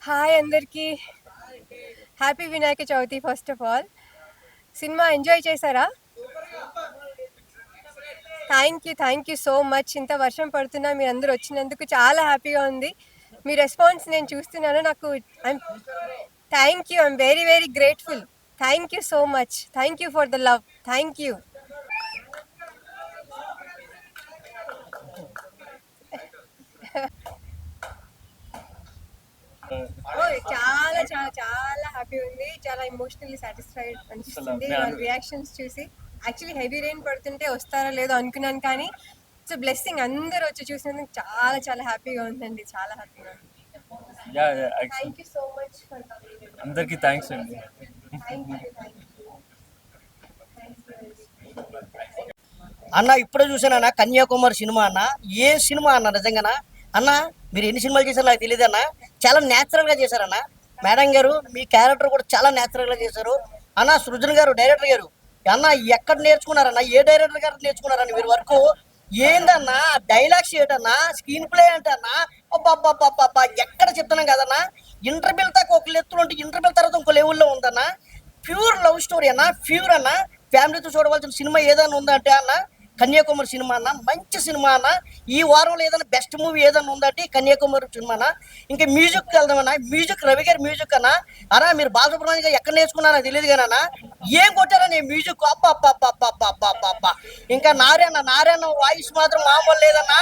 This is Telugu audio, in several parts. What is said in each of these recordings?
హాయ్ అందరికీ. Happy Vinayaka Chavithi first of all. Cinema enjoy చేశారా? Thank you so much. ఇంత వర్షం పడుతున్నా మీరందరూ వచ్చినందుకు చాలా హ్యాపీగా ఉంది. మీ రెస్పాన్స్ నేను చూస్తున్నాను. నాకు I'm very very grateful. Thank you so much. Thank you for the love. Thank you. చాలా చాలా చాలా హ్యాపీ ఉంది. చాలా ఎమోషనల్లీ సాటిస్ఫైడ్ అనిపిస్తుంది వాళ్ళ రియాక్షన్స్ చూసి. యాక్చువల్లీ హెవీ రెయిన్ పడుతుంటే వస్తారో లేదో అనుకున్నాను, కానీ ఇట్స్ బ్లెస్సింగ్. అందరూ వచ్చి చూసినందుకు చాలా చాలా హ్యాపీగా ఉందండి. చాలా హ్యాపీగా ఉంది. Thank you so much for coming. అందరికీ థ్యాంక్స్ అండి. అన్న ఇప్పుడే చూసానన్నా కన్యాకుమారి సినిమా అన్న. ఏ సినిమా అన్న నిజంగానా అన్న? మీరు ఎన్ని సినిమాలు చేశారు నాకు తెలియదు అన్న. చాలా న్యాచురల్ గా చేశారన్న. మేడం గారు మీ క్యారెక్టర్ కూడా చాలా న్యాచురల్ గా చేశారు అన్న. సృజన్ గారు డైరెక్టర్ గారు అన్న ఎక్కడ నేర్చుకున్నారన్న? ఏ డైరెక్టర్ గారు నేర్చుకున్నారన్న మీరు వరకు? ఏందన్నా డైలాగ్స్ ఏంటన్నా? స్క్రీన్ ప్లే ఏంటన్నా? అబ్బాబ్బాబ్బా ఎక్కడ చెప్తున్నాం కదన్నా. ఇంటర్వ్యూల దాకా ఒక లెత్తులు ఉంటే ఇంటర్వ్యూల తర్వాత ఇంకో లెవెల్లో ఉందన్న. ప్యూర్ లవ్ స్టోరీ అన్న, ప్యూర్ అన్న. ఫ్యామిలీతో చూడవలసిన సినిమా ఏదైనా ఉందంటే అన్న కన్యాకుమారి సినిమా అన్న. మంచి సినిమా అన్న. ఈ వారంలో ఏదైనా బెస్ట్ మూవీ ఏదైనా ఉందంటే కన్యాకుమారి సినిమా అన్న. ఇంకా మ్యూజిక్ వెళ్దామన్నా. మ్యూజిక్ రవి గారి మ్యూజిక్ అన్న. అన్నా మీరు బాలసుబ్రహ్మణ్యం గారు ఎక్కడ నేర్చుకున్నారో తెలియదు కానీ అన్న ఏం కొట్టారని మ్యూజిక్ అబ్బా. ఇంకా నారాయణ వాయిస్ మాత్రం మామూలు లేదన్నా.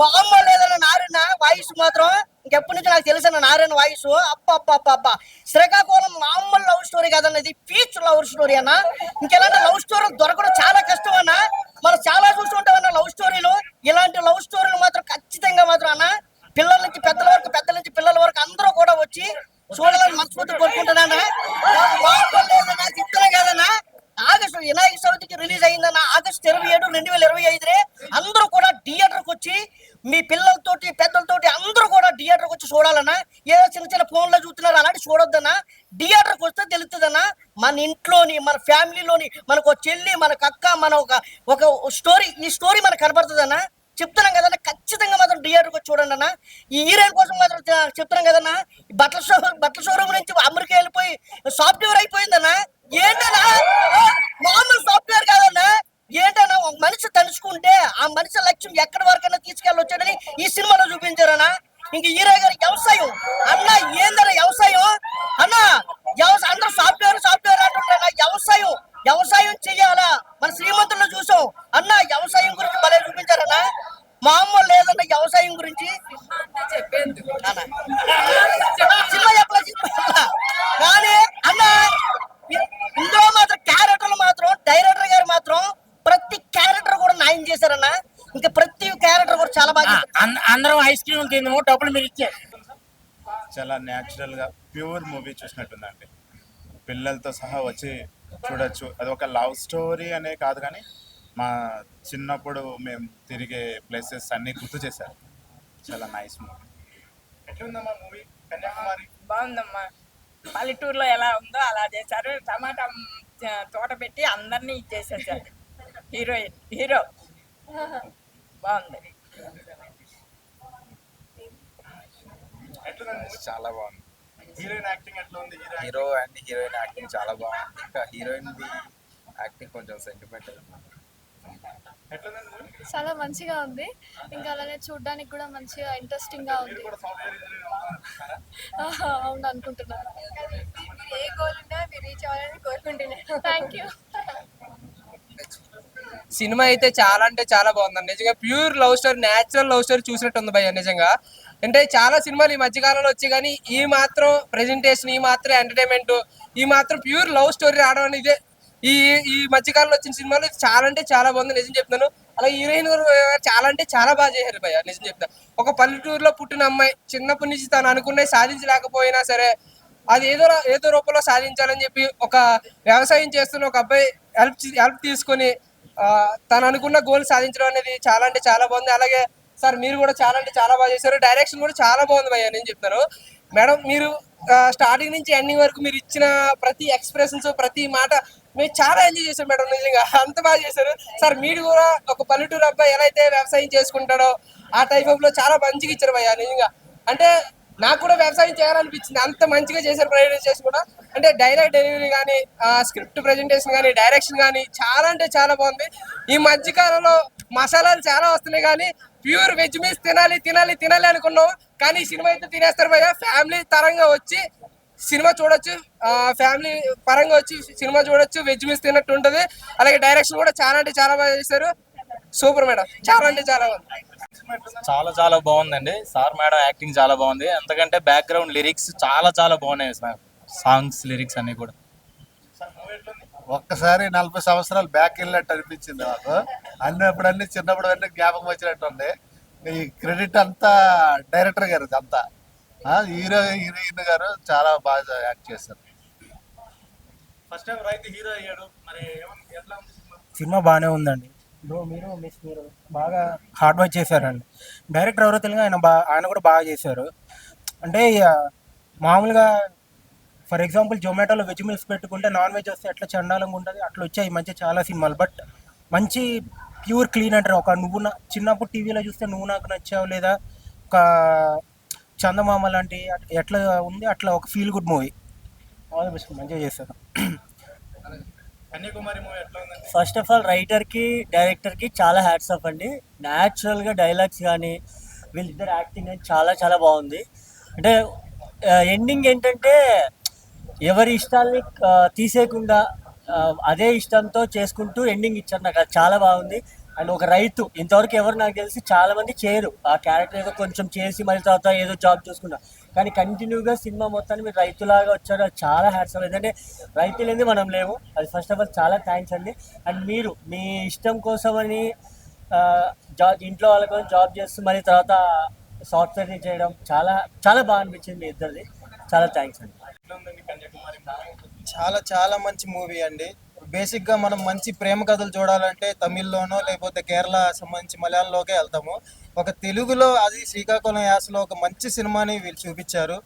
మామూలు లేదన్న నారాయణ వాయిస్ మాత్రం. ఇంకెప్పటి నుంచి నాకు తెలుసన్న నారాయణ వాయిస్. అబ్బా శ్రీకాకుళం మామూలు లవ్ స్టోరీ కదన్న, ఇది పీచ్ లవ్ స్టోరీ అన్న. ఇంకెలాంటి లవ్ స్టోరీలు దొరకడం చాలా కష్టం అన్న. మనం చాలా చూస్తుంటామన్న లవ్ స్టోరీలు. ఇలాంటి లవ్ స్టోరీలు మాత్రం ఖచ్చితంగా మాత్రం అన్న పిల్లల నుంచి పెద్దల వరకు, పెద్దల నుంచి పిల్లల వరకు అందరూ కూడా వచ్చి చూడాలని మనస్ఫూర్తి కోరుకుంటున్నాను. చెప్తున్నా కదన్నా ఆగస్టు వినాయక చవితికి రిలీజ్ అయిందన్న. ఆగస్టు 27, 2025 అందరూ కూడా థియేటర్కి వచ్చి మీ పిల్లలతోటి పెద్దలతోటి అందరూ కూడా థియేటర్కి వచ్చి చూడాలన్నా. ఏదో చిన్న చిన్న ఫోన్లో చూస్తున్నారు అలాంటి చూడొద్దన్నా. థియేటర్కి వస్తే తెలుస్తుందన్నా. మన ఇంట్లోని మన ఫ్యామిలీలోని మనకు ఒక చెల్లి, మనకు అక్క, మన ఒక స్టోరీ, ఈ స్టోరీ మనకు కనబడుతుందన్నా. చెప్తున్నాం కదన్నా ఖచ్చితంగా మాత్రం థియేటర్కి వచ్చి చూడండి అన్న. ఈ హీరోయిన్ కోసం మాత్రం చెప్తున్నాం కదన్నా. బట్టల షోరూమ్ నుంచి అమెరికా వెళ్ళిపోయి సాఫ్ట్వేర్ అయిపోయిందన్నా. ఏంటన్నా మామూలు సాఫ్ట్వేర్ కాదన్నా. ఏంటన్నా ఒక మనిషి తలుచుకుంటే ఆ మనిషి లక్ష్యం ఎక్కడి వరకైనా తీసుకెళ్ళొచ్చాడని ఈ సినిమాలో చూపించారన్నా. ఇంక హీరో గారి వ్యవసాయం అన్న. ఏందన్నా వ్యవసాయం అన్న? అందరూ సాఫ్ట్వేర్ అంటున్నారన్నా. వ్యవసాయం చెయ్యాలా? మన శ్రీమంతుల్లో చూసాం అన్న. వ్యవసాయం గురించి భలే చూపించారన్నా. మామూలు లేదన్న వ్యవసాయం గురించి సినిమా చెప్పలా కానీ అన్న ఇందులో మాత్రం క్యారెక్టర్లు మాత్రం డైరెక్టర్ గారు మాత్రం ప్రతి క్యారెక్టర్ కూడా న్యాయం చేశారన్న. ఇంకా ప్రతి క్యారెక్టర్ కూడా చాలా బాగా. అందరం ఐస్ క్రీమ్ తిన్నాము, డబ్బులు మీరు ఇచ్చారు. చాలా న్యాచురల్ గా ప్యూర్ మూవీ చూసినట్టుందండి. పిల్లలతో సహా వచ్చి చూడొచ్చు. అది ఒక లవ్ స్టోరీ అనే కాదు కానీ మా చిన్నప్పుడు మేము తిరిగే ప్లేసెస్ అన్ని గుర్తు చేశారు. చాలా నైస్ మూవీ. ఎట్లుందమ్మా మూవీ కన్యాకుమారి? బాగుందమ్మా. పల్లెటూరులో ఎలా ఉందో అలా చేశారు. టమాటా తోట పెట్టి అందరినీ ఇచ్చేసేసారు. హీరో బాగుంది. చాలా బాగుంది. హీరోయిన్ యాక్టింగ్ ఎట్లా ఉంది? హీరో అండ్ హీరోయిన్ యాక్టింగ్ చాలా బాగుంది. ఇంకా హీరోయిన్ యాక్టింగ్ కొంచెం సెంటిమెంటల్. చాలా మంచిగా ఉంది. ఇంకా అలానే చూడడానికి కూడా మంచిగా ఇంట్రెస్టింగ్ గా ఉంది. అవును అనుకుంటున్నాను. ఏ గోల్ ఉన్నా మీరు రీచ్ అవ్వాలని కోరుకుంటున్నాను. Thank you. సినిమా అయితే చాలా అంటే చాలా బాగుందండి. నిజంగా pure love story, natural love story చూసినట్టు ఉంది భయ్య. నిజంగా అంటే చాలా సినిమాలు ఈ మధ్యకాలంలో వచ్చాయి కానీ ఈ మాత్రం ప్రెజెంటేషన్, ఈ మాత్రం ఎంటర్టైన్మెంట్, ఈ మాత్రం ప్యూర్ లవ్ స్టోరీ రావడం అనేది ఈ మధ్యకాలంలో వచ్చిన సినిమాలు చాలా అంటే చాలా బాగుంది. నిజం చెప్తాను. అలాగే హీరోయిన్ చాలా అంటే చాలా బాగా చేశారు భయ్య. నిజం చెప్తాను. ఒక పల్లెటూరులో పుట్టిన అమ్మాయి చిన్నప్పటి నుంచి తను అనుకునే సాధించలేకపోయినా సరే అది ఏదో రూపంలో సాధించాలని చెప్పి ఒక వ్యవసాయం చేస్తున్న ఒక అబ్బాయి హెల్ప్ తీసుకొని తను అనుకున్న గోల్ సాధించడం అనేది చాలా అంటే చాలా బాగుంది. అలాగే సార్ మీరు కూడా చాలా అంటే చాలా బాగా చేశారు. డైరెక్షన్ కూడా చాలా బాగుంది భయ్య. నేను చెప్తాను మేడం, మీరు స్టార్టింగ్ నుంచి ఎండింగ్ వరకు మీరు ఇచ్చిన ప్రతి ఎక్స్ప్రెషన్స్, ప్రతి మాట మేము చాలా ఎంజాయ్ చేశాం మేడం. నిజంగా అంత బాగా చేశారు సార్. మీరు కూడా ఒక పల్లెటూరు అబ్బాయి ఎలా అయితే వ్యవసాయం చేసుకుంటాడో ఆ టైప్ ఆఫ్ లో చాలా మంచిగా ఇచ్చారు భయ్య. నిజంగా అంటే నాకు కూడా వ్యవసాయం చేయాలనిపించింది, అంత మంచిగా చేశారు ప్రెజెంటేషన్ కూడా. అంటే డైలాగ్ డెలివరీ కానీ, స్క్రిప్ట్ ప్రెజెంటేషన్ కానీ, డైరెక్షన్ కానీ చాలా అంటే చాలా బాగుంది. ఈ మధ్య కాలంలో మసాలాలు చాలా వస్తున్నాయి కానీ ప్యూర్ వెజ్ మీల్స్ తినాలి తినాలి తినాలి అనుకున్నాం, కానీ ఈ సినిమా అయితే తినేస్తారు భయ్య. ఫ్యామిలీ తరంగా వచ్చి సినిమా చూడొచ్చు, ఫ్యామిలీ పరంగా వచ్చి సినిమా చూడొచ్చు, వెజ్ మీల్స్ తిన్నట్టు ఉంటుంది. అలాగే డైరెక్షన్ కూడా చాలా అంటే చాలా బాగా చేశారు. సూపర్ మేడం, చాలా అంటే చాలా బాగుంది. చాలా చాలా బాగుందండి. సార్ మేడం యాక్టింగ్ చాలా బాగుంది. ఎందుకంటే బ్యాక్గ్రౌండ్ లిరిక్స్ చాలా చాలా బాగున్నాయి సార్, సాంగ్స్ లిరిక్స్ అన్ని కూడా. ఒక్కసారి 40 సంవత్సరాలు బ్యాక్ వెళ్ళినట్టు అనిపించింది నాకు. అన్ని చిన్నప్పుడు అన్ని జ్ఞాపకం వచ్చినట్టు ఉంది. ఈ క్రెడిట్ అంతా డైరెక్టర్ గారు అంతా. హీరోయిన్ గారు చాలా బాగా యాక్ట్ చేశారు. ఫస్ట్ టైం రైతు హీరో అయ్యాడు, మరి ఎట్లా ఉంది సినిమా బాగానే ఉందండి. మీరు బాగా హార్డ్ వర్క్ చేశారండి. డైరెక్టర్ ఎవరో తెలియదు, ఆయన కూడా బాగా చేశారు. అంటే మామూలుగా ఫర్ ఎగ్జాంపుల్ జొమాటోలో వెజ్ మీల్స్ పెట్టుకుంటే నాన్ వెజ్ వస్తే ఎట్లా చండాలంగా ఉంటుంది, అట్లా వచ్చాయి ఈ మధ్య చాలా సినిమాలు. బట్ మంచి ప్యూర్ క్లీన్ అంటారు. ఒక చిన్నప్పుడు టీవీలో చూస్తే నువ్వు నాకు నచ్చావు, లేదా ఒక చందమామ లాంటి ఎట్లా ఉంది అట్లా ఒక feel good movie. All the best, మంచిగా చేశారు. కన్యాకుమారి మూవీ ఎట్లా ఉందండి? ఫస్ట్ ఆఫ్ ఆల్ రైటర్కి డైరెక్టర్కి చాలా హ్యాట్స్ ఆఫ్ అండి. న్యాచురల్గా డైలాగ్స్ కానీ వీళ్ళిద్దరు యాక్టింగ్ అని చాలా చాలా బాగుంది. అంటే ఎండింగ్ ఏంటంటే ఎవరి ఇష్టాల్ని తీసేయకుండా అదే ఇష్టంతో చేసుకుంటూ ఎండింగ్ ఇచ్చారు. నాకు అది చాలా బాగుంది. అండ్ ఒక రైతు ఇంతవరకు ఎవరు నాకు తెలిసి చాలా మంది చేయరు. ఆ క్యారెక్టర్ ఏదో కొంచెం చేసి మళ్ళీ తర్వాత ఏదో జాబ్ చూసుకున్నా, కానీ కంటిన్యూగా సినిమా మొత్తాన్ని మీరు రైతులాగా వచ్చారు. అది చాలా హ్యాట్స్ ఆఫ్. ఎందుకంటే రైతు లేని మనం లేవు. అది ఫస్ట్ ఆఫ్ ఆల్ చాలా థ్యాంక్స్ అండి. అండ్ మీరు మీ ఇష్టం కోసమని ఇంట్లో వాళ్ళ కోసం జాబ్ చేస్తూ మళ్ళీ తర్వాత సాఫ్ట్వేర్ని చేయడం చాలా చాలా బాగా అనిపించింది మీ ఇద్దరిది. చాలా థ్యాంక్స్ అండి. చాలా చాలా మంచి మూవీ అండి. బేసిక్గా మనం మంచి ప్రేమ కథలు చూడాలంటే తమిళ్లోనో లేకపోతే కేరళ సంబంధించి మలయాళంలోకే వెళ్తాము. ఒక తెలుగులో అది శ్రీకాకుళం యాసలో ఒక మంచి సినిమాని వీళ్ళు చూపించారు.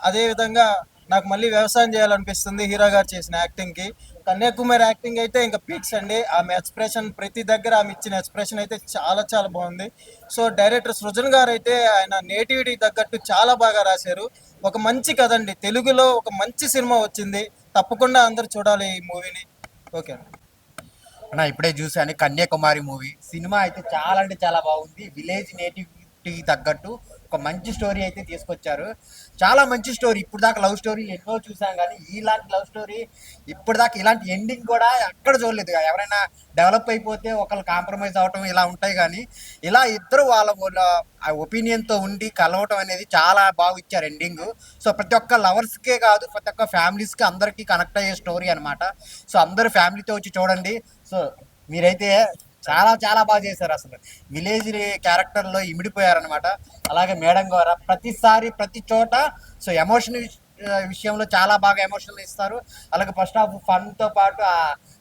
అదేవిధంగా నాకు మళ్ళీ వ్యవసాయం చేయాలనిపిస్తుంది హీరో గారు చేసిన యాక్టింగ్కి. కన్యాకుమారి యాక్టింగ్ అయితే ఇంకా పీక్స్ అండి. ఆమె ఎక్స్ప్రెషన్ ప్రతి దగ్గర ఆమె ఇచ్చిన ఎక్స్ప్రెషన్ అయితే చాలా చాలా బాగుంది. సో డైరెక్టర్ సృజన్ గారు అయితే ఆయన నేటివిటీ తగ్గట్టు చాలా బాగా రాశారు. ఒక మంచి కథ అండి, తెలుగులో ఒక మంచి సినిమా వచ్చింది. తప్పకుండా అందరు చూడాలి ఈ మూవీని. ఓకే అన్న, ఇప్పుడే చూసాను కన్యాకుమారి మూవీ. సినిమా అయితే చాలా అంటే చాలా బాగుంది. విలేజ్ నేటివిటీ తగ్గట్టు ఒక మంచి స్టోరీ అయితే తీసుకొచ్చారు. చాలా మంచి స్టోరీ. ఇప్పుడు దాకా లవ్ స్టోరీ ఎన్నో చూసాం, కానీ ఇలాంటి లవ్ స్టోరీ ఇప్పుడు దాకా ఇలాంటి ఎండింగ్ కూడా ఎక్కడ చూడలేదు. ఎవరైనా డెవలప్ అయిపోతే ఒకళ్ళు కాంప్రమైజ్ అవటం ఇలా ఉంటాయి, కానీ ఇలా ఇద్దరు వాళ్ళ ఒపీనియన్తో ఉండి కలవటం అనేది చాలా బాగా ఇచ్చారు ఎండింగ్. సో ప్రతి ఒక్క లవర్స్కే కాదు, ప్రతి ఒక్క ఫ్యామిలీస్కి అందరికీ కనెక్ట్ అయ్యే స్టోరీ అనమాట. సో అందరూ ఫ్యామిలీతో వచ్చి చూడండి. సో మీరైతే చాలా చాలా బాగా చేశారు. అసలు విలేజ్ క్యారెక్టర్లో ఇమిడిపోయారనమాట. అలాగే మేడం గారు ప్రతిసారి ప్రతి చోట సో ఎమోషన్ విషయంలో చాలా బాగా ఎమోషనల్ ఇస్తారు. అలాగే ఫస్ట్ హాఫ్ ఫన్తో పాటు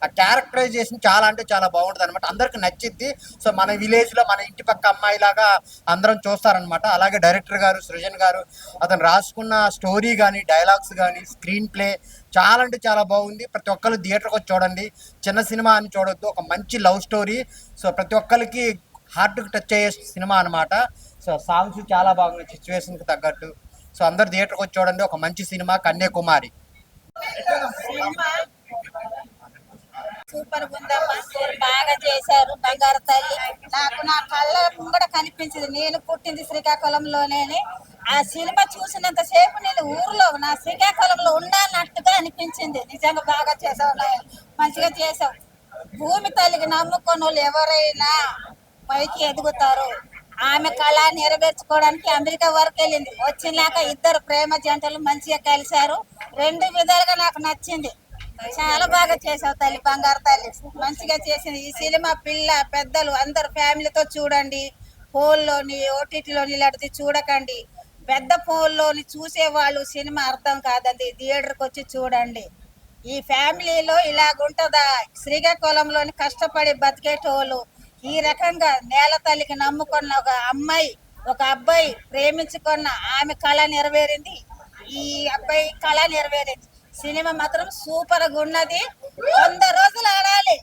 ఆ క్యారెక్టరైజేషన్ చాలా అంటే చాలా బాగుంటుంది అనమాట. అందరికి నచ్చిద్ది. సో మన విలేజ్లో మన ఇంటి పక్క అమ్మాయిలాగా అందరం చూస్తారనమాట. అలాగే డైరెక్టర్ గారు సృజన్ గారు అతను రాసుకున్న స్టోరీ కానీ డైలాగ్స్ కానీ స్క్రీన్ ప్లే చాలా అంటే చాలా బాగుంది. ప్రతి ఒక్కరు థియేటర్కి వచ్చి చూడండి. చిన్న సినిమా అని చూడొద్దు, ఒక మంచి లవ్ స్టోరీ. సో ప్రతి ఒక్కరికి హార్ట్కి టచ్ అయ్యే సినిమా అనమాట. సో సాంగ్స్ చాలా బాగున్నాయి సిచ్యువేషన్కి తగ్గట్టు. సో అందరు థియేటర్కి వచ్చి చూడండి. ఒక మంచి సినిమా కన్యాకుమారి. సూపర్ ఉందమ్మా, బాగా చేశారు. బంగారు తల్లి నాకు నా కళ్ళ ముంగడ కనిపించింది. నేను పుట్టింది శ్రీకాకుళంలోనే. ఆ సినిమా చూసినంత సేపు నేను ఊర్లో నా శ్రీకాకుళంలో ఉండాలన్నట్టుగా అనిపించింది. నిజంగా బాగా చేసావు, మంచిగా చేసావు. భూమి తల్లికి నమ్ముకున్న వాళ్ళు ఎవరైనా పైకి ఎదుగుతారు. ఆమె కళ నెరవేర్చుకోవడానికి అమెరికా వరకు వెళ్ళింది. వచ్చినాక ఇద్దరు ప్రేమ జంటలు మంచిగా కలిశారు. రెండు విధాలుగా నాకు నచ్చింది. చాలా బాగా చేసావు తల్లి, బంగారు తల్లి, మంచిగా చేసింది. ఈ సినిమా పిల్ల పెద్దలు అందరు ఫ్యామిలీతో చూడండి. ఫోన్లోని ఓటీటీలోని ఇలాంటిది చూడకండి. పెద్ద ఫోన్లోని చూసేవాళ్ళు సినిమా అర్థం కాదండి, థియేటర్కి వచ్చి చూడండి. ఈ ఫ్యామిలీలో ఇలాగుంటుందా? శ్రీకాకుళంలోని కష్టపడి బతికేటోళ్ళు ఈ రకంగా నేల తల్లికి నమ్ముకున్న ఒక అమ్మాయి ఒక అబ్బాయి ప్రేమించుకున్న ఆమె కళ నెరవేరింది. ఈ అబ్బాయి కళ నెరవేరింది. సినిమా మాత్రం సూపర్ గా ఉన్నది. 100 రోజులు ఆడాలి.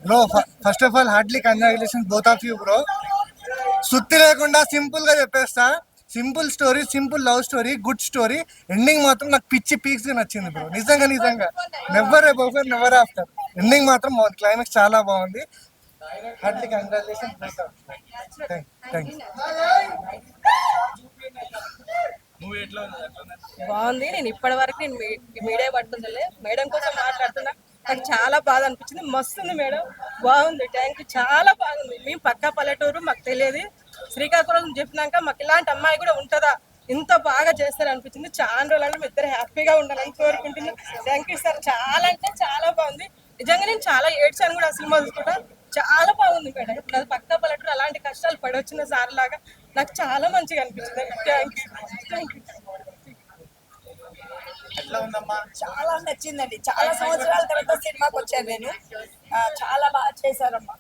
Bro, first of all, heartily congratulations both of you, bro. సుత్తి లేకుండా సింపుల్ గా చెప్పేస్తా. Simple story, simple love story, good story. Ending మాత్రం నాకు పిచ్చి పీక్స్ గా నచ్చింది బ్రో. నిజంగా never above never after. Ending మాత్రం బాగుంది, క్లైమాక్స్ చాలా బాగుంది. Heartly congratulation. థ్యాంక్స్. బాగుంది. నేను ఇప్పటి వరకు నేను మీడియా పడుతుందిలే, మేడం కోసం మాట్లాడుతున్నా. నాకు చాలా బాధ అనిపించింది. మస్తుంది మేడం, బాగుంది. థ్యాంక్ యూ, చాలా బాగుంది. మేము పక్కా పల్లెటూరు, మాకు తెలియదు. శ్రీకాకుళం చెప్పినాక మాకు ఇలాంటి అమ్మాయి కూడా ఉంటుందా, ఇంత బాగా చేస్తారు అనిపించింది. చాలా రోజులు మీ ఇద్దరు హ్యాపీగా ఉండాలని కోరుకుంటున్నాను. Thank you sir. చాలా అంటే చాలా బాగుంది. నిజంగా నేను చాలా ఏడ్చాను కూడా ఆ సినిమా చూసుకుంటా. చాలా బాగుంది మేడం. ఇప్పుడు అది పక్కా పల్లెటూరు, అలాంటి కష్టాలు పడొచ్చిన సార్ లాగా నాకు చాలా మంచిగా అనిపించింది. Thank you, thank you. ఎట్లా ఉందమ్మా? చాలా నచ్చిందండి. చాలా సంవత్సరాల తర్వాత సినిమాకి వచ్చాను నేను. చాలా బాగా చేశారమ్మా.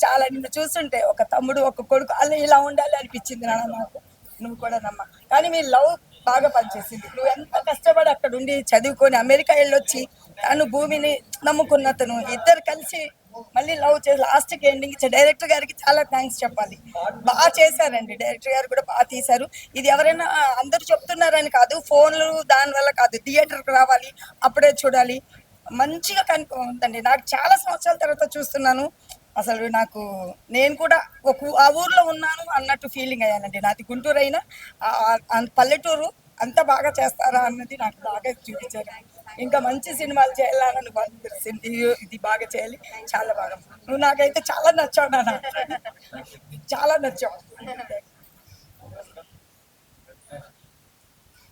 చాలా నిన్ను చూస్తుంటే ఒక తమ్ముడు ఒక కొడుకు అలా ఇలా ఉండాలి అనిపించింది నాకు. నువ్వు కూడా నమ్మా. కానీ మీ లవ్ బాగా పనిచేసింది. నువ్వు ఎంత కష్టపడి అక్కడ ఉండి చదువుకొని అమెరికా వెళ్ళొచ్చి తను భూమిని నమ్ముకున్నతను ఇద్దరు కలిసి మళ్ళీ లవ్ చేసి లాస్ట్కి ఎండింగ్ ఇచ్చే డైరెక్టర్ గారికి చాలా థ్యాంక్స్ చెప్పాలి. బాగా చేశారండి. డైరెక్టర్ గారు కూడా బాగా తీశారు. ఇది ఎవరైనా అందరూ చెప్తున్నారని కాదు, ఫోన్లు దానివల్ల కాదు, థియేటర్కి రావాలి, అప్పుడే చూడాలి. మంచిగా ఉందండి. నాకు చాలా సంవత్సరాల తర్వాత చూస్తున్నాను. అసలు నాకు నేను కూడా ఆ ఊర్లో ఉన్నాను అన్నట్టు ఫీలింగ్ అయ్యానండి. నాది గుంటూరు అయినా పల్లెటూరు అంత బాగా చేస్తారా అన్నది నాకు బాగా చూపించారు. ఇంకా మంచి సినిమాలు చేయాలని ఇది బాగా చేయాలి. చాలా బాగా. నువ్వు నాకైతే చాలా నచ్చావు నాన్న, చాలా నచ్చావు.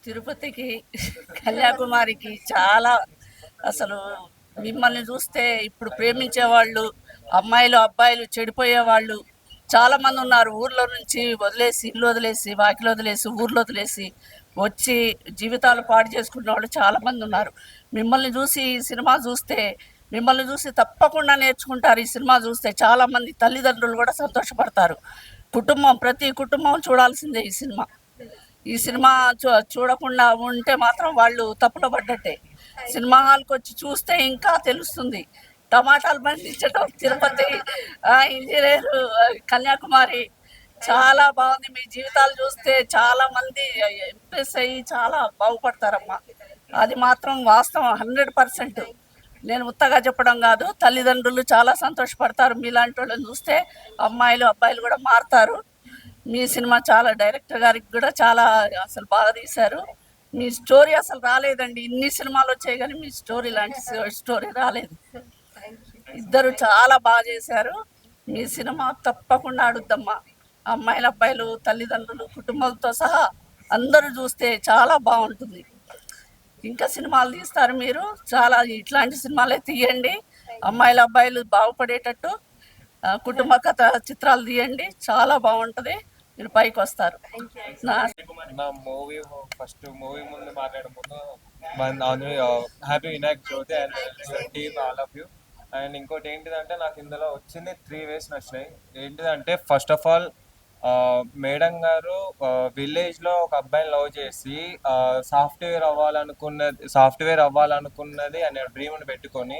తిరుపతికి, కన్యాకుమారికి చాలా అసలు మిమ్మల్ని చూస్తే ఇప్పుడు ప్రేమించే వాళ్ళు, అమ్మాయిలు అబ్బాయిలు చెడిపోయే వాళ్ళు చాలా మంది ఉన్నారు. ఊర్లో నుంచి వదిలేసి, ఇల్లు వదిలేసి, వాకిలు వదిలేసి, ఊర్లో వదిలేసి వచ్చి జీవితాలు పాడు చేసుకున్న వాళ్ళు చాలా మంది ఉన్నారు. మిమ్మల్ని చూసి ఈ సినిమా చూస్తే, మిమ్మల్ని చూసి తప్పకుండా నేర్చుకుంటారు. ఈ సినిమా చూస్తే చాలా మంది తల్లిదండ్రులు కూడా సంతోషపడతారు. ప్రతి కుటుంబం చూడాల్సిందే ఈ సినిమా. ఈ సినిమా చూడకుండా ఉంటే మాత్రం వాళ్ళు తప్పులో పడ్డట్టే. సినిమా హాల్కి వచ్చి చూస్తే ఇంకా తెలుస్తుంది. టమాటాలు పండించడం, తిరుపతి, ఇంజనీర్, కన్యాకుమారి చాలా బాగుంది. మీ జీవితాలు చూస్తే చాలా మంది ఇంప్రెస్ అయ్యి చాలా బాగుపడతారమ్మా. అది మాత్రం వాస్తవం 100%. నేను ఉత్తగా చెప్పడం కాదు. తల్లిదండ్రులు చాలా సంతోషపడతారు. మీలాంటి వాళ్ళని చూస్తే అమ్మాయిలు అబ్బాయిలు కూడా మారుతారు. మీ సినిమా చాలా, డైరెక్టర్ గారికి కూడా చాలా అసలు బాగా తీశారు. మీ స్టోరీ అసలు రాలేదండి. ఇన్ని సినిమాలు వచ్చాయి కానీ మీ స్టోరీ లాంటి స్టోరీ రాలేదు. ఇద్దరు చాలా బాగా చేశారు. మీ సినిమా తప్పకుండా ఆడుద్దమ్మా. అమ్మాయిలు అబ్బాయిలు తల్లిదండ్రులు కుటుంబాలతో సహా అందరూ చూస్తే చాలా బాగుంటుంది. ఇంకా సినిమాలు తీస్తారు మీరు. చాలా ఇట్లాంటి సినిమాలే తీయండి. అమ్మాయిలు అబ్బాయిలు బాగుపడేటట్టు కుటుంబ కథ చిత్రాలు తీయండి. చాలా బాగుంటుంది. మీరు పైకి వస్తారు. నా మూవీ ఫస్ట్ మూవీ ముందు మాట్లాడే ముందు happy Vinayaka Chavithi and team all of you. And ఇంకోటి ఏంటిదంటే నాకు ఇందులో వచ్చింది 3 ways నచ్చినాయి. ఏంటిదంటే ఫస్ట్ ఆఫ్ ఆల్ మేడం గారు విలేజ్లో ఒక అబ్బాయిని లవ్ చేసి సాఫ్ట్వేర్ అవ్వాలనుకున్నది అనే డ్రీమ్ని పెట్టుకొని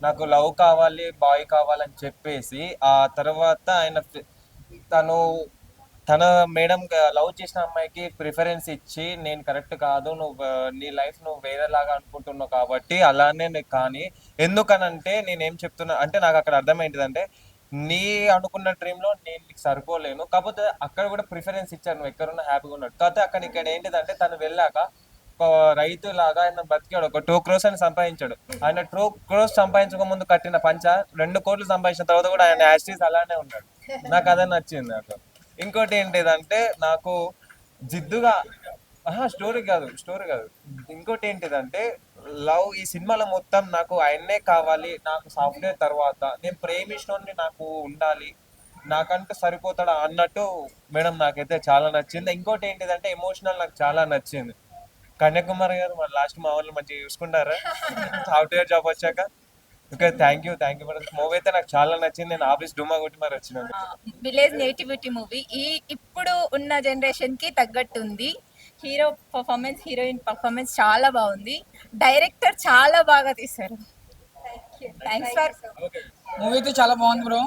నాకు లవ్ కావాలి, బాయ్ కావాలని చెప్పేసి ఆ తర్వాత తన మేడం లవ్ చేసిన అమ్మాయికి ప్రిఫరెన్స్ ఇచ్చి నేను కరెక్ట్ కాదు, నీ లైఫ్ నువ్వు వేరేలాగా అనుకుంటున్నావు కాబట్టి అలానే కానీ ఎందుకనంటే నేనేం చెప్తున్నా అంటే నాకు అక్కడ అర్థమైంటిదంటే నీ అనుకున్న డ్రీమ్లో నేను నీకు సరిపోలేను, కాకపోతే అక్కడ కూడా ప్రిఫరెన్స్ ఇచ్చాను, నువ్వు ఎక్కడున్నా హ్యాపీగా ఉన్నాడు. కాకపోతే ఇక్కడ ఏంటిదంటే తను వెళ్ళాక ఒక రైతులాగా ఆయన బతికాడు. ఒక 2 crores అని సంపాదించాడు. ఆయన 2 crores సంపాదించక ముందు కట్టిన పంచ 2 కోట్లు సంపాదించిన తర్వాత కూడా ఆయన యాస్టీస్ అలానే ఉన్నాడు. నాకు అదే నచ్చింది. నాకు ఇంకోటి ఏంటిదంటే నాకు జిద్దుగా స్టోరీ కాదు ఇంకోటి ఏంటిదంటే లవ్ ఈ సినిమాలో మొత్తం నాకు ఆయన్నే కావాలి, నాకు సాఫ్ట్వేర్ తర్వాత నేను ప్రేమించినోడిని నాకు ఉండాలి, నాకంటూ సరిపోతాడా అన్నట్టు మేడం నాకైతే చాలా నచ్చింది. ఇంకోటి ఏంటిదంటే ఎమోషనల్ నాకు చాలా నచ్చింది. కన్యాకుమారి గారు మరి లాస్ట్ మా వాళ్ళు మంచిగా చూసుకుంటారా సాఫ్ట్వేర్ జాబ్ వచ్చాక? Okay, thank you madam. Movie అయితే నాకు చాలా నచ్చింది. నేను ఆఫీస్ డుమా కొట్టి మరి వచ్చినాను. విలేజ్ నేటివిటీ మూవీ ఇప్పుడు ఉన్న జనరేషన్ కి తగ్గట్టు ఉంది. హీరో పర్ఫార్మెన్స్, హీరోయిన్ పర్ఫార్మెన్స్ చాలా బాగుంది. డైరెక్టర్ చాలా బాగా తీశారు. థ్యాంక్స్ ఫర్ మూవీ అయితే చాలా బాగుంది బ్రో.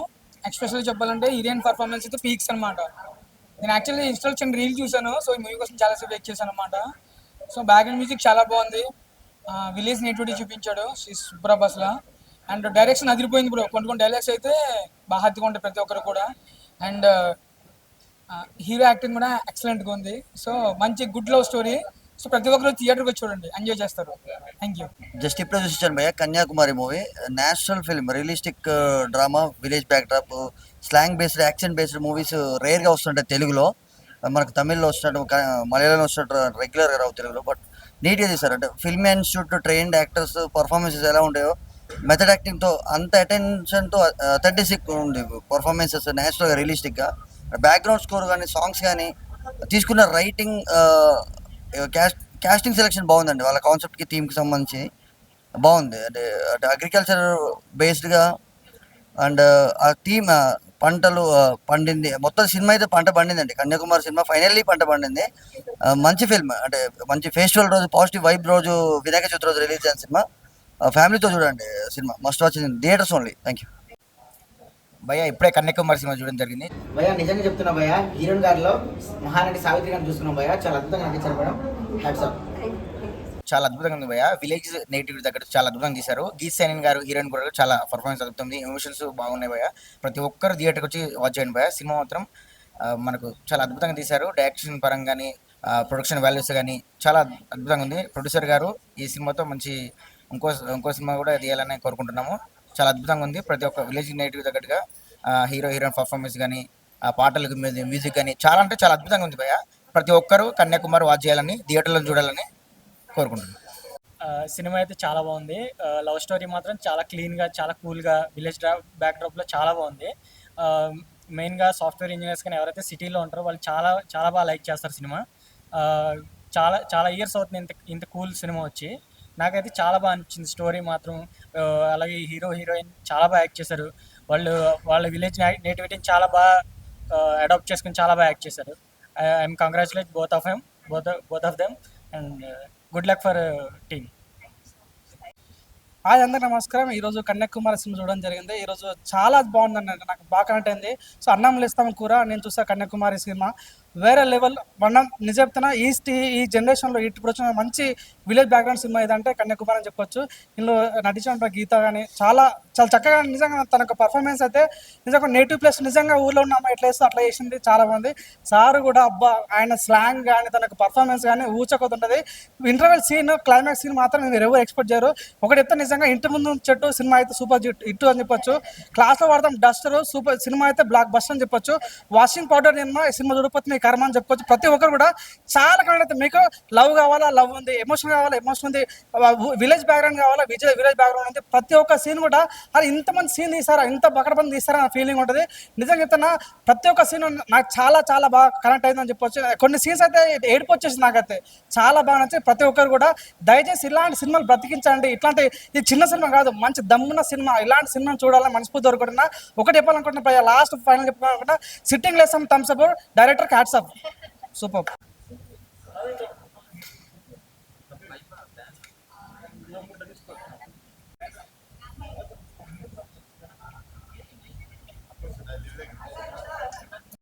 ఎక్స్పెషల్లీ చెప్పాలంటే హీరోయిన్ పర్ఫార్మెన్స్ అయితే పీక్స్ అనమాట. నేను యాక్చువల్లీ ఇన్స్టాలేషన్ రీల్ చూసాను, సో ఈ మూవీ కోసం చాలాసేపు వెయిట్ చేశాను అనమాట. సో బ్యాక్గ్రౌండ్ మ్యూజిక్ చాలా బాగుంది, విలేజ్ నేటివిటీ చూపించాడు సూపర్ అసలు. అండ్ డైరెక్షన్ అదిరిపోయింది బ్రో, కొన్ని డైలాగ్స్ అయితే బాగా హత్తుగా ఉంటాయి ప్రతి ఒక్కరు కూడా. అండ్ హీరో యాక్టింగ్ కూడా ఎక్సలెంట్గా ఉంది. సో మంచి గుడ్ లవ్ స్టోరీ. సో ప్రతి ఒక్కరు థియేటర్కి వచ్చి చూడండి, ఎంజాయ్ చేస్తారు. Thank you. జస్ట్ ఇప్పుడే చూసాను భయ్య, Kanyakumari movie national film, realistic drama, village backdrop, slang based, action based movies రేర్గా వస్తుంటాయి తెలుగులో. మనకు తమిళ్లో వస్తున్నట్టు, మలయాళంలో వస్తున్నట్టు రెగ్యులర్గా రావు తెలుగులో. బట్ నీట్గా చేశారు. అంటే film institute trained actors performances ఎలా ఉంటాయో మెథడ్ యాక్టింగ్తో అంత అటెన్షన్తో అథెంటిక్ ఉంది పర్ఫార్మెన్సెస్, నేచురల్గా రియలిస్టిక్గా. బ్యాక్గ్రౌండ్ స్కోర్ కానీ, సాంగ్స్ కానీ, తీసుకున్న రైటింగ్, క్యాస్టింగ్ సెలెక్షన్ బాగుందండి. వాళ్ళ కాన్సెప్ట్కి, థీమ్కి సంబంధించి బాగుంది. అంటే అగ్రికల్చర్ బేస్డ్గా అండ్ ఆ థీమ్ పంటలు పండింది. మొత్తం సినిమా అయితే పంట పండిందండి. కన్యాకుమారి సినిమా ఫైనల్లీ పంట పండింది. మంచి ఫిల్మ్, అంటే మంచి ఫెస్టివల్ రోజు, పాజిటివ్ వైబ్ రోజు, వినాయక చవితి రోజు రిలీజ్ అయిన సినిమా. ఫ్యామిలీతో చూడండి cinema, must watch in theatres only. Thank you. భయ్య ఇప్పుడే కన్యాకుమారి సినిమా చూడడం జరిగింది. భయ్య నిజంగా చెప్తున్నా భయ్య, హీరోయిన్ గారిలో మహానటి సావిత్రి గారిని చూస్తున్నాం భయ్య, చాలా అద్భుతంగా నటించారు మేడం. Hats off. చాలా అద్భుతంగా ఉంది భయ్య, విలేజ్ నేటివిటీ దగ్గర చాలా అద్భుతంగా తీశారు. గీత్ సైనిన్ గారు హీరోయిన్ కూడా చాలా పర్ఫార్మెన్స్ అద్భుతుంది, ఎమోషన్స్ బాగున్నాయి భయ్య. ప్రతి ఒక్కరు థియేటర్కి వచ్చి వాచ్ చేయండి భయ్య. సినిమా మాత్రం మనకు చాలా అద్భుతంగా తీశారు. డైరెక్షన్ పరంగా కానీ, ప్రొడక్షన్ వాల్యూస్ కానీ చాలా అద్భుతంగా ఉంది. ప్రొడ్యూసర్ గారు ఈ సినిమాతో మంచి ఇంకో సినిమా కూడా తీయాలని కోరుకుంటున్నాము. చాలా అద్భుతంగా ఉంది. ప్రతి ఒక్క విలేజ్ నేటివ్ తగ్గట్టుగా హీరోయిన్ పర్ఫార్మెన్స్ కానీ, ఆ పాటలకు మ్యూజిక్ కానీ చాలా అంటే చాలా అద్భుతంగా ఉంది భయ్య. ప్రతి ఒక్కరు కన్యాకుమారి వాచ్ చేయాలని, థియేటర్లో చూడాలని కోరుకుంటున్నాను. సినిమా అయితే చాలా బాగుంది. లవ్ స్టోరీ మాత్రం చాలా క్లీన్గా, చాలా కూల్గా, విలేజ్ బ్యాక్డ్రాప్లో చాలా బాగుంది. మెయిన్గా సాఫ్ట్వేర్ ఇంజనీర్స్ కానీ ఎవరైతే సిటీలో ఉంటారో వాళ్ళు చాలా చాలా బాగా లైక్ చేస్తారు సినిమా. చాలా ఇయర్స్ అవుతుంది ఇంత కూల్ సినిమా వచ్చి. నాకైతే చాలా బాగా అనిపించింది స్టోరీ మాత్రం. అలాగే హీరోయిన్ చాలా బాగా యాక్ట్ చేశారు. వాళ్ళ విలేజ్ నేటివిటీని చాలా బాగా అడాప్ట్ చేసుకుని చాలా బాగా యాక్ట్ చేశారు. I'm congratulate both of them and good luck for team. Hi అందరికీ నమస్కారం. ఈరోజు కన్యాకుమారి సినిమా చూడడం జరిగింది. ఈరోజు చాలా బాగుందండి, నాకు బాగా కనెక్ట్ అయింది. సో అన్నం లేస్తాం కూర నేను చూసా కన్యాకుమారి సినిమా వేరే లెవెల్. మనం నిజం చెప్తున్నా, ఈ జనరేషన్లో ఇప్పుడు వచ్చిన మంచి విలేజ్ బ్యాక్గ్రౌండ్ సినిమా ఏదంటే కన్యాకుమారి అని చెప్పొచ్చు. ఇందులో నటించిన గీత కానీ చాలా చాలా చక్కగా, నిజంగా తన పర్ఫార్మెన్స్ అయితే నిజంగా నేటివ్ ప్లేస్, నిజంగా ఊర్లో ఉన్న అమ్మాయి ఎట్లా వేస్తే అట్లా చేసింది, చాలా బాగుంది. సార్ కూడా అబ్బా, ఆయన స్లాంగ్ కానీ, తనకు పర్ఫార్మెన్స్ కానీ ఊచకొద్దుంటుంది. ఇంటర్వెల్ సీన్, క్లైమాక్స్ సీన్ మాత్రం మీరు ఎవరు ఎక్స్పెక్ట్ చేయరు. ఒకటి చెప్తే నిజంగా ఇంటి ముందు చెట్టు సినిమా అయితే సూపర్ హిట్ అని చెప్పొచ్చు. క్లాస్లో వాడతాం డస్టర్, సూపర్ సినిమా అయితే బ్లాక్ బస్టర్ అని చెప్పొచ్చు. వాషింగ్ పౌడర్ సినిమా చూడకపోతే మీ కర్మ అని చెప్పుకోవచ్చు. ప్రతి ఒక్కరు కూడా చాలా కనెక్ట్. మీకు లవ్ కావాలా, లవ్ ఉంది, ఎమోషన్ కావాలా, ఎమోషన్ ఉంది, విలేజ్ బ్యాక్గ్రౌండ్ కావాలా, విలేజ్ బ్యాక్గ్రౌండ్ ఉంది. ప్రతి ఒక్క సీన్ కూడా అది ఇంతమంది సీన్ తీస్తారా, ఇంత బకడబంది తీస్తారా అనే ఫీలింగ్ ఉంటుంది. నిజంగా చెప్తున్నా, ప్రతి ఒక్క సీన్ నాకు చాలా చాలా బాగా కనెక్ట్ అయిందని చెప్పొచ్చు. కొన్ని సీన్స్ అయితే ఏడుపు వచ్చేసి నాకైతే చాలా బాగా నచ్చింది. ప్రతి ఒక్కరు కూడా దయచేసి ఇలాంటి సినిమాలు బ్రతికించండి. ఇట్లాంటి ఇది చిన్న సినిమా కాదు, మంచి దమ్మున్న సినిమా. ఇలాంటి సినిమాను చూడాలని మనస్ఫూర్తి కోరుకుంటున్నా. ఒకటి చెప్పాలనుకుంటున్నా, లాస్ట్ ఫైనల్ చెప్పాలనుకుంటున్నా, sitting less thumbs up, director hats off, super.